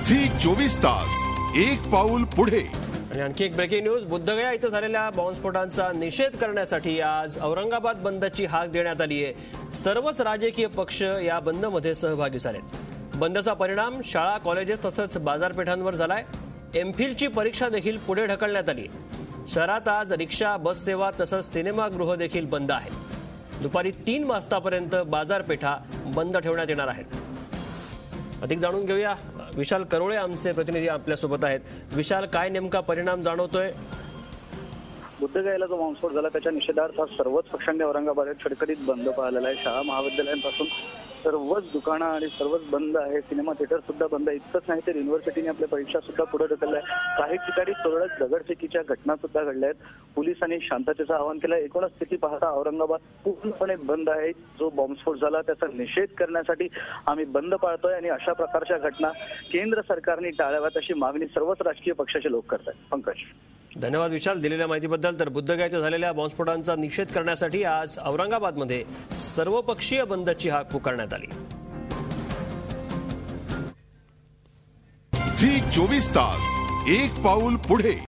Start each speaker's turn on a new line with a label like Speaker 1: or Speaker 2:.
Speaker 1: Zee 24 तास एक पाऊल पुढे।
Speaker 2: आणि आणखी एक ब्रेकिंग न्यूज। बुद्धगया इथं झालेल्या बॉम्बस्फोटांचा निषेध करण्यासाठी आज औरंगाबाद बंदची हाक देण्यात आली आहे। सर्वच राजकीय पक्ष या बंदमध्ये सहभागी झालेत। बंदचा परिणाम शाळा, कॉलेजेस तसंच बाजारपेठांवर झालाय। एमफिलची परीक्षा देखील पुढे ढकलण्यात आली। शहरात आज रिक्षा, बस सेवा तसंच सिनेमागृह देखील बंद आहे। दुपारी 3 वाजतापर्यंत बाजारपेठा बंद ठेवण्यात येणार आहेत। अधिक जाणून घेऊया, विशाल करोळे आमचे प्रतिनिधी आपल्यासोबत आहेत। विशाल, काय नेमका परिणाम जाणवतोय?
Speaker 3: बुद्धगयाला जो बॉम्बस्फोट झाला त्याच्या निषेधार्थ सर्वच पक्षांनी औरंगाबादेत कडकडीत बंद पाळलेला आहे। शाळा, महाविद्यालयांपासून सर्वच दुकानं आणि सर्वच बंद आहे। सिनेमा थिएटर सुद्धा बंद आहे। इतकंच नाही तर युनिव्हर्सिटीने आपल्या परीक्षा सुद्धा पुढे ढकलल्या आहे। काही ठिकाणी तुरळक दगडफेकीच्या घटना सुद्धा घडल्या आहेत। पोलिसांनी शांततेचं आवाहन केलं। एकूणच स्थिती पाहता औरंगाबाद पूर्णपणे बंद आहे। जो बॉम्बस्फोट झाला त्याचा निषेध करण्यासाठी आम्ही बंद पाळतोय आणि अशा प्रकारच्या घटना केंद्र सरकारने टाळाव्यात अशी मागणी सर्वच राजकीय पक्षाचे लोक करत आहेत। पंकज,
Speaker 2: धन्यवाद विशाल दिलेल्या माहितीबद्दल। तर बुद्धगया इथं झालेल्या बॉम्बस्फोटांचा निषेध करण्यासाठी आज औरंगाबादमध्ये सर्वपक्षीय बंदची हाक पुकारण्यात आली।
Speaker 1: झी 24 तास एक पाऊल पुढे।